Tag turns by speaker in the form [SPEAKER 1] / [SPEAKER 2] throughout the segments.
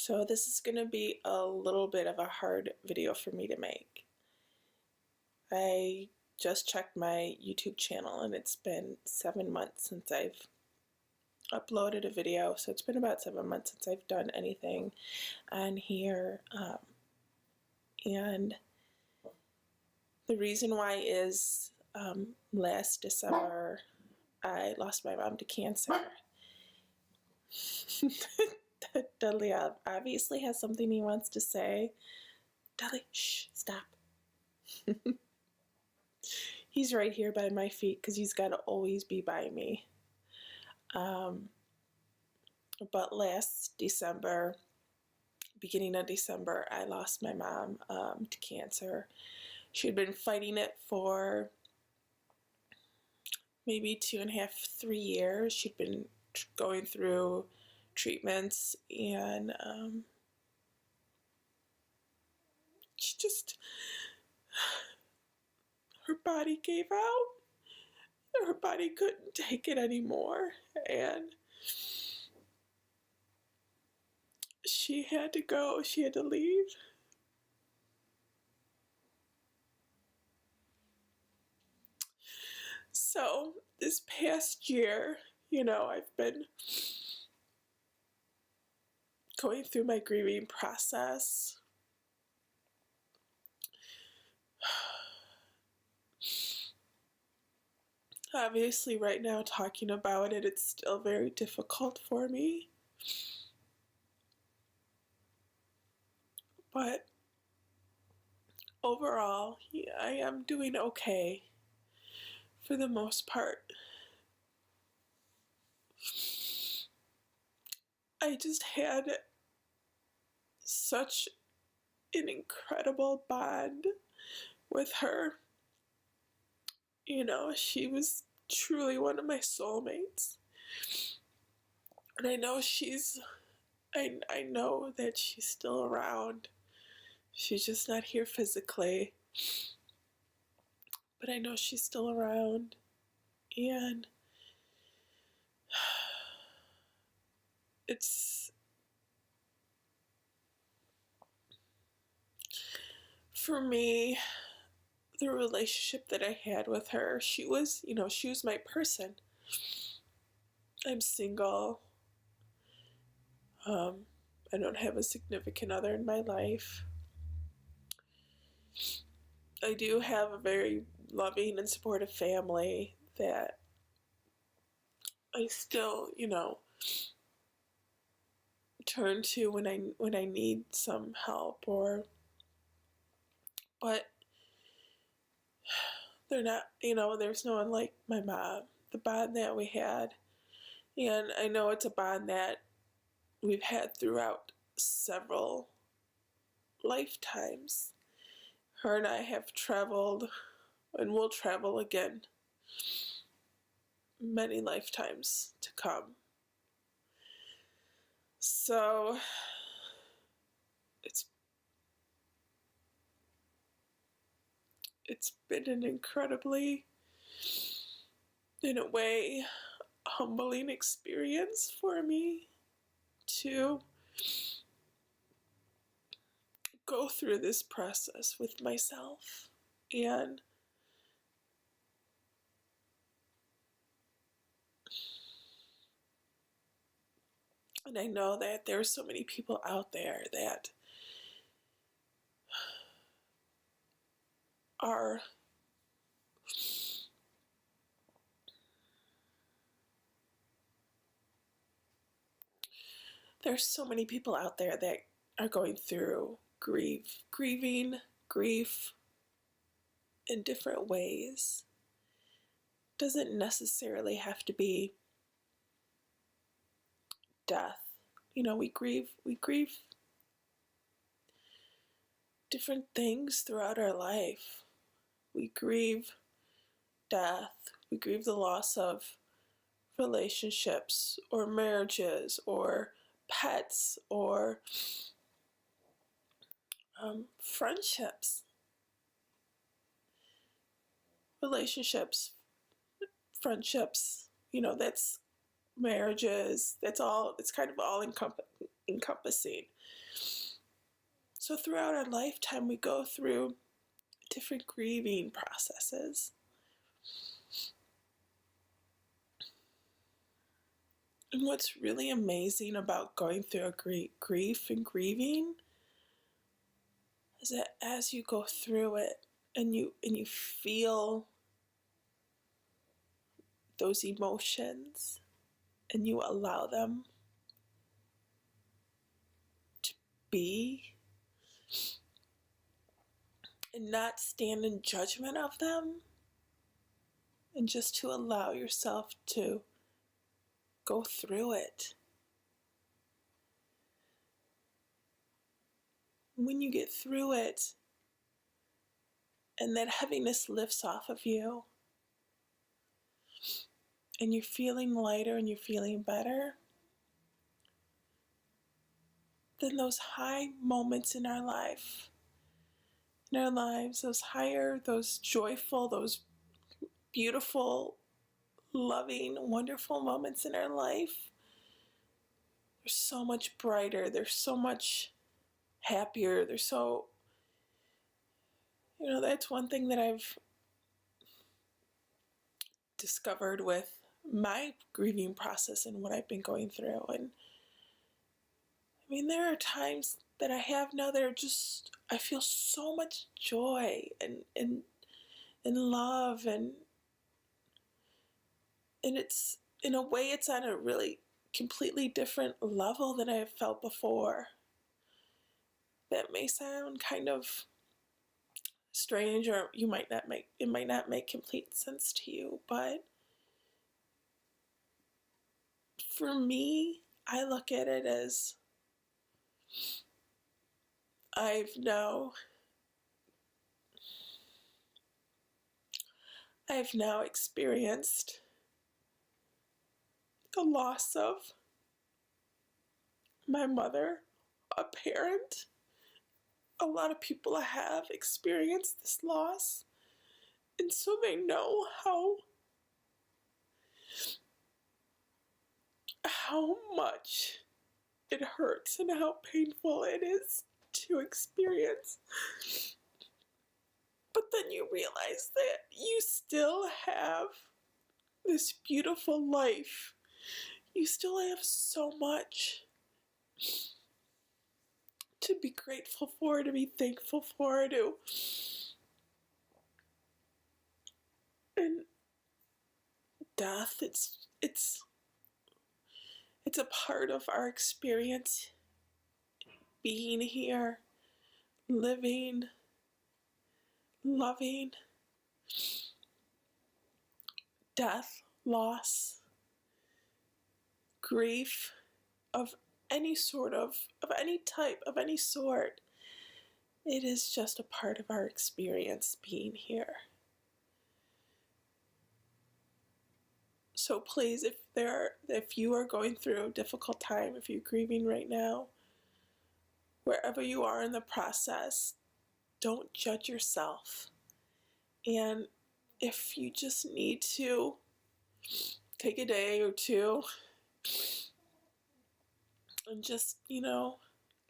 [SPEAKER 1] So this is going to be a little bit of a hard video for me to make. I just checked my YouTube channel and it's been 7 months since I've uploaded a video. So it's been about 7 months since I've done anything on here. And the reason why is last December I lost my mom to cancer. Dudley obviously has something he wants to say. Dudley, shh, stop. He's right here by my feet because he's got to always be by me. But last December, beginning of December, I lost my mom to cancer. She had been fighting it for maybe 2.5, 3 years. She'd been going through treatments, and she just, her body gave out. Her body couldn't take it anymore, and she had to go. She had to leave. So this past year, I've been going through my grieving process. Obviously, right now, talking about it, it's still very difficult for me. But overall, I am doing okay for the most part. I just had such an incredible bond with her. She was truly one of my soulmates. And I know I know that she's still around. She's just not here physically. But I know she's still around. And it's, for me, the relationship that I had with her, she was my person. I'm single. I don't have a significant other in my life. I do have a very loving and supportive family that I still, turn to when I need some help, but they're not, there's no one like my mom. The bond that we had, and I know it's a bond that we've had throughout several lifetimes. Her and I have traveled, and will travel again many lifetimes to come. So it's been an incredibly, in a way, humbling experience for me to go through this process with myself. And I know that there are so many people out there that are there's so many people out there that are going through grieving, grief in different ways. Doesn't necessarily have to be death. We grieve different things throughout our life. We grieve death. We grieve the loss of relationships or marriages or pets or friendships. Relationships, friendships, that's marriages. That's all. It's kind of all encompassing. So throughout our lifetime, we go through different grieving processes. And what's really amazing about going through a grief and grieving is that as you go through it and you feel those emotions and you allow them to be and not stand in judgment of them, and just to allow yourself to go through it. When you get through it and that heaviness lifts off of you and you're feeling lighter and you're feeling better, then those high moments in our lives, those higher, those joyful, those beautiful, loving, wonderful moments in our life, they're so much brighter, they're so much happier, they're so, that's one thing that I've discovered with my grieving process and what I've been going through. And I mean, there are times that I have now that are just, I feel so much joy and love, and it's, in a way, it's on a really completely different level than I have felt before. That may sound kind of strange, or it might not make complete sense to you, but for me, I look at it as I've now experienced the loss of my mother, a parent. A lot of people have experienced this loss, and so they know how much it hurts and how painful it is to experience. But then you realize that you still have this beautiful life. You still have so much to be grateful for, to be thankful for, and death, it's a part of our experience, being here, living, loving. Death, loss, grief of any type, of any sort. It is just a part of our experience being here. So please, if you are going through a difficult time, if you're grieving right now, wherever you are in the process, don't judge yourself. And if you just need to take a day or two and just,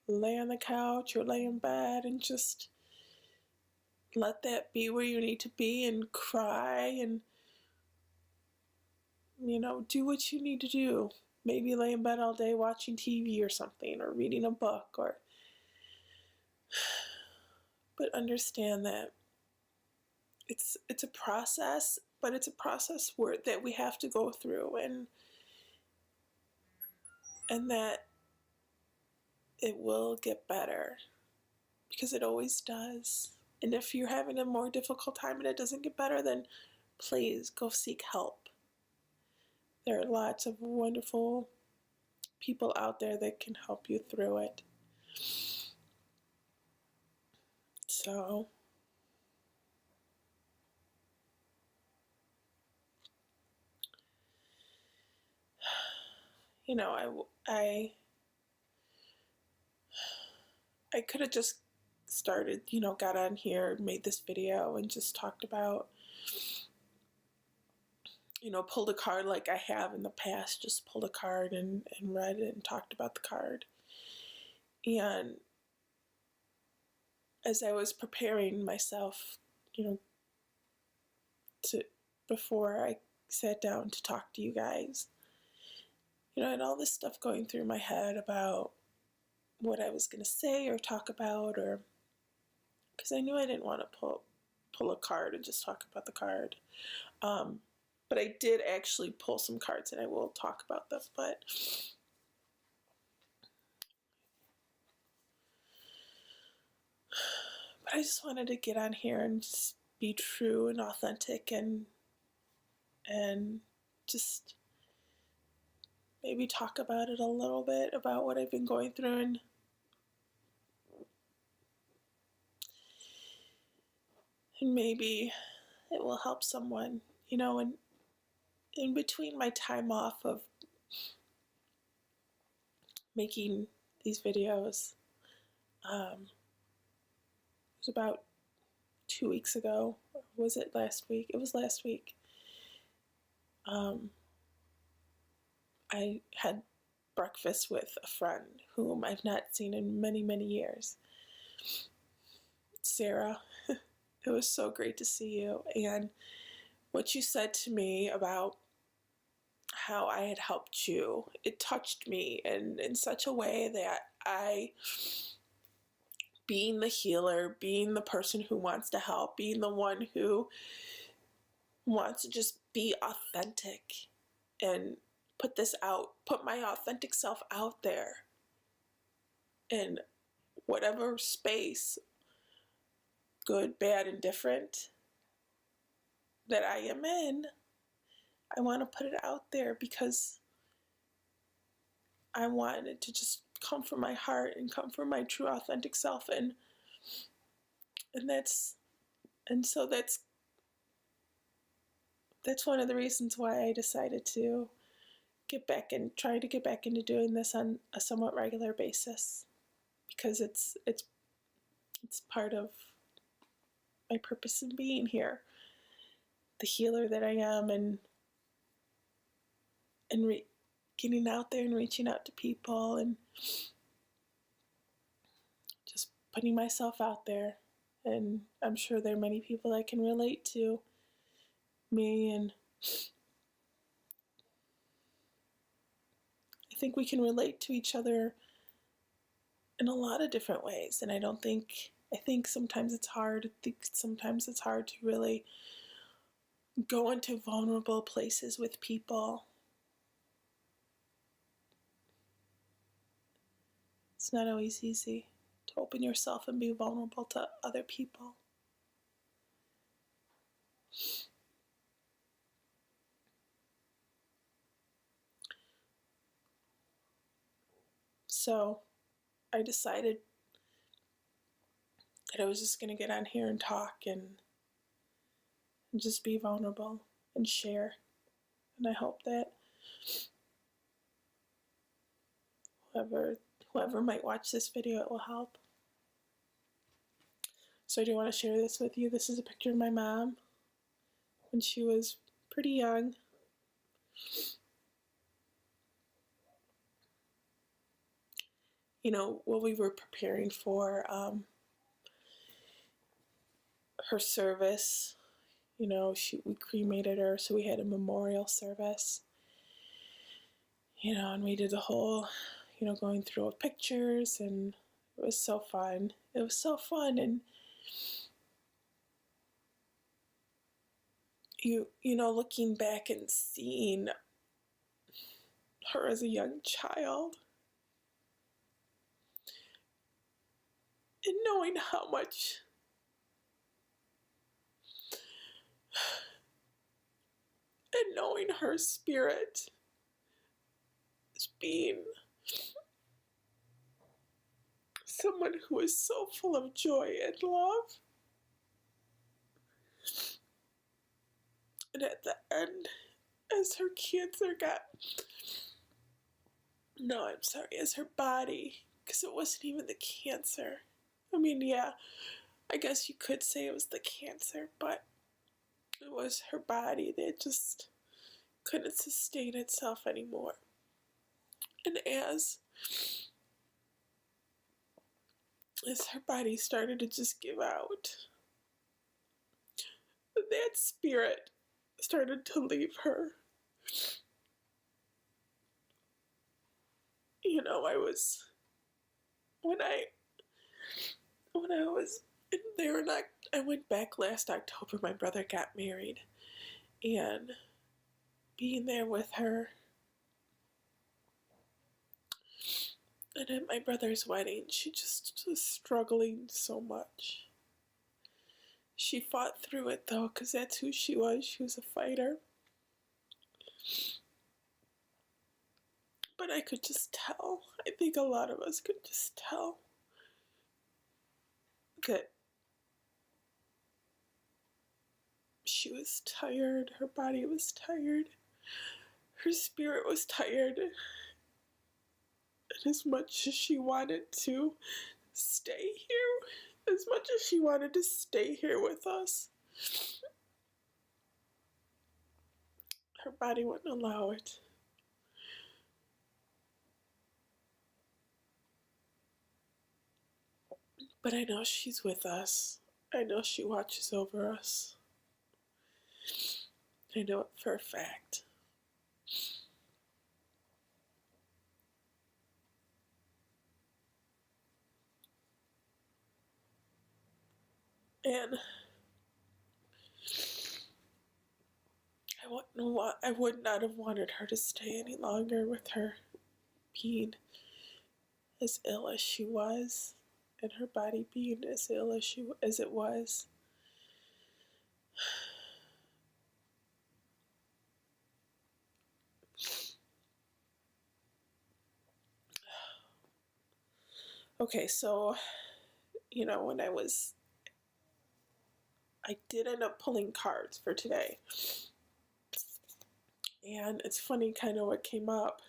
[SPEAKER 1] lay on the couch or lay in bed and just let that be where you need to be, and cry, and do what you need to do. Maybe lay in bed all day watching TV or something, or reading a book, but understand that it's a process, but it's a process that we have to go through, and that it will get better, because it always does. And if you're having a more difficult time and it doesn't get better, then please go seek help. There are lots of wonderful people out there that can help you through it. So, I could have just started, got on here, made this video, and just talked about, pulled a card like I have in the past, just pulled a card and read it and talked about the card. And as I was preparing myself, to before I sat down to talk to you guys, and all this stuff going through my head about what I was going to say or talk about, or because I knew I didn't want to pull a card and just talk about the card. But I did actually pull some cards, and I will talk about them. But I just wanted to get on here and just be true and authentic, and just maybe talk about it a little bit, about what I've been going through, and maybe it will help someone, and in between my time off of making these videos, it was about 2 weeks ago, or was it last week? It was last week. I had breakfast with a friend whom I've not seen in many, many years. Sarah, it was so great to see you. And what you said to me about how I had helped you, it touched me in such a way that being the healer, being the person who wants to help, being the one who wants to just be authentic and put my authentic self out there in whatever space, good, bad, and different, that I am in. I want to put it out there because I want it to just come from my heart and come from my true authentic self, and so that's one of the reasons why I decided to try to get back into doing this on a somewhat regular basis, because it's part of my purpose in being here, the healer that I am, and getting out there and reaching out to people and just putting myself out there. And I'm sure there are many people that can relate to me, and I think we can relate to each other in a lot of different ways. And I think sometimes it's hard. I think sometimes it's hard to really go into vulnerable places with people. It's not always easy to open yourself and be vulnerable to other people. So I decided that I was just going to get on here and talk and just be vulnerable and share. And I hope that whoever might watch this video, it will help. So I do want to share this with you. This is a picture of my mom when she was pretty young. While we were preparing for her service, we cremated her, so we had a memorial service, and we did the whole, going through pictures, and it was so fun. It was so fun, and looking back and seeing her as a young child, and knowing how much and knowing her spirit as being someone who is so full of joy and love. And at the end, as her cancer as her body, because it wasn't even the cancer. I mean, yeah, I guess you could say it was the cancer, but it was her body that just couldn't sustain itself anymore. And as as her body started to just give out, that spirit started to leave her. You know, when I was there, and I went back last October. My brother got married, and being there with her, and at my brother's wedding, she just was struggling so much. She fought through it though, because that's who she was. She was a fighter. But I could just tell. I think a lot of us could just tell that she was tired. Her body was tired. Her spirit was tired. And as much as she wanted to stay here, as much as she wanted to stay here with us, her body wouldn't allow it. But I know she's with us. I know she watches over us. I know it for a fact. And I would not have wanted her to stay any longer with her being as ill as she was, and her body being as ill as it was. Okay, so, you know, I did end up pulling cards for today. And it's funny kind of what came up.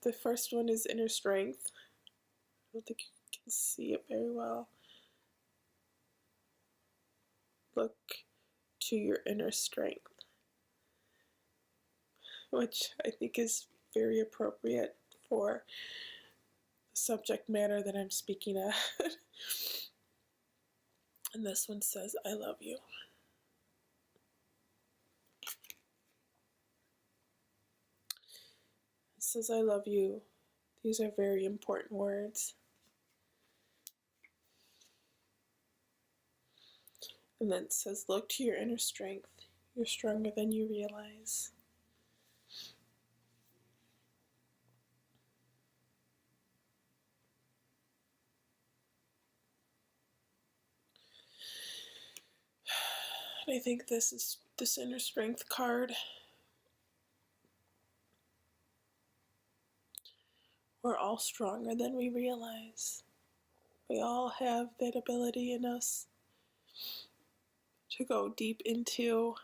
[SPEAKER 1] The first one is inner strength. I don't think you can see it very well. Look to your inner strength, which I think is very appropriate for the subject matter that I'm speaking at. And this one says, I love you. It says, I love you. These are very important words. And then it says, look to your inner strength. You're stronger than you realize. And I think this inner strength card, we're all stronger than we realize. We all have that ability in us to go deep into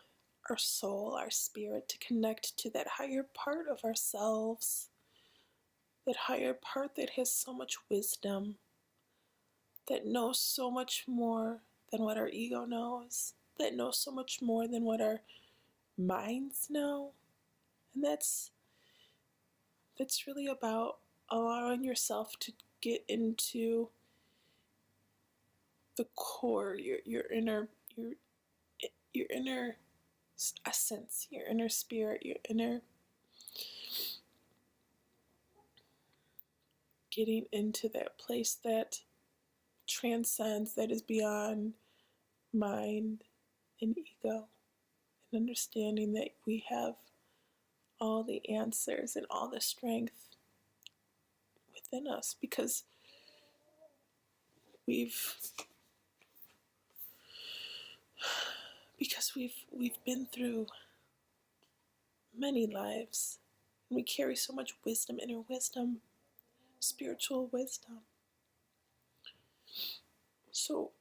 [SPEAKER 1] our soul, our spirit, to connect to that higher part of ourselves, that higher part that has so much wisdom, that knows so much more than what our ego knows, that knows so much more than what our minds know. And that's really about allowing yourself to get into the core, your inner essence, your inner spirit, your inner, getting into that place that transcends, that is beyond mind and ego, and understanding that we have all the answers and all the strength within us, because we've been through many lives, and we carry so much wisdom, inner wisdom, spiritual wisdom. So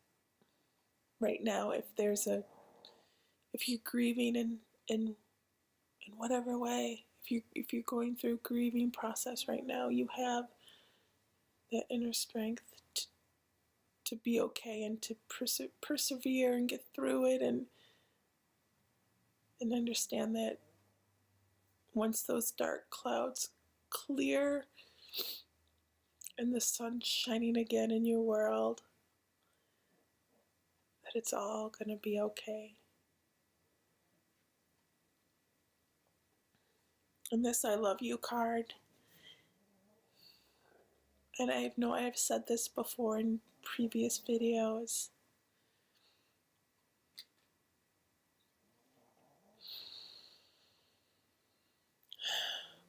[SPEAKER 1] right now, if you're grieving in whatever way, if you're going through a grieving process right now, you have that inner strength to be okay and to persevere and get through it, and understand that once those dark clouds clear, and the sun's shining again in your world, that it's all going to be okay. And this I love you card, and I know I've said this before in previous videos,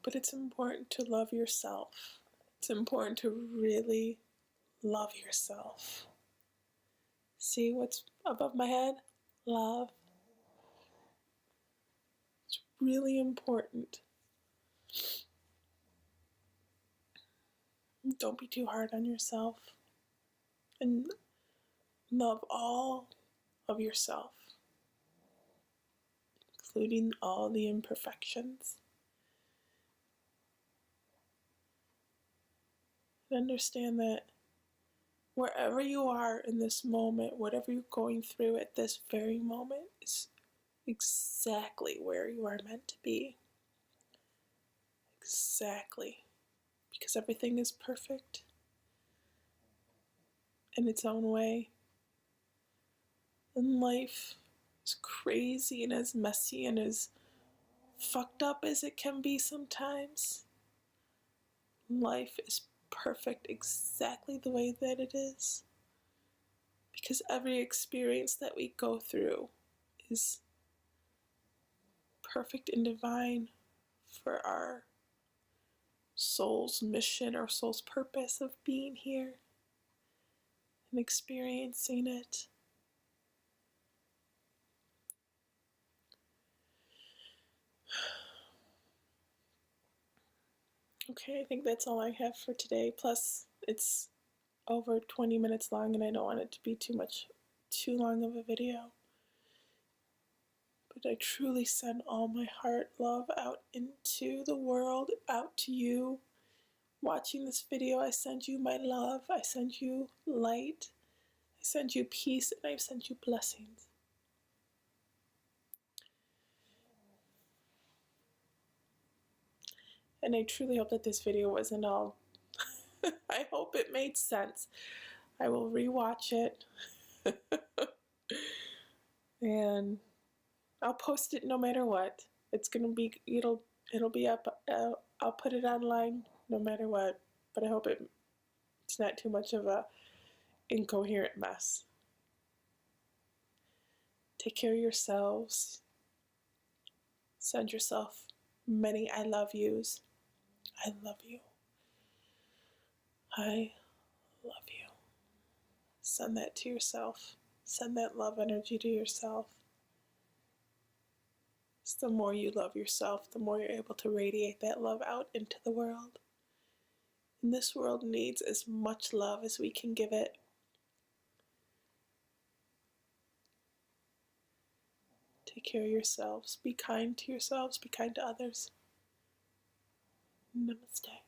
[SPEAKER 1] but it's important to love yourself. It's important to really love yourself. See what's above my head? Love. It's really important. Don't be too hard on yourself. And love all of yourself, including all the imperfections. And understand that wherever you are in this moment, whatever you're going through at this very moment is exactly where you are meant to be. Exactly. Because everything is perfect in its own way. And life, as crazy and as messy and as fucked up as it can be sometimes, life is perfect exactly the way that it is. Because every experience that we go through is perfect and divine for our soul's mission, our soul's purpose of being here and experiencing it. Okay, I think that's all I have for today. Plus, it's over 20 minutes long and I don't want it to be too long of a video. But I truly send all my heart love out into the world, out to you. Watching this video, I send you my love, I send you light, I send you peace, and I send you blessings. And I truly hope that this video wasn't all... I hope it made sense. I will rewatch it. And I'll post it no matter what. It's gonna be, it'll be up. I'll put it online no matter what. But I hope it's not too much of a incoherent mess. Take care of yourselves. Send yourself many I love yous. I love you. I love you. Send that to yourself. Send that love energy to yourself. So the more you love yourself, the more you're able to radiate that love out into the world. And this world needs as much love as we can give it. Take care of yourselves. Be kind to yourselves. Be kind to others. Namaste.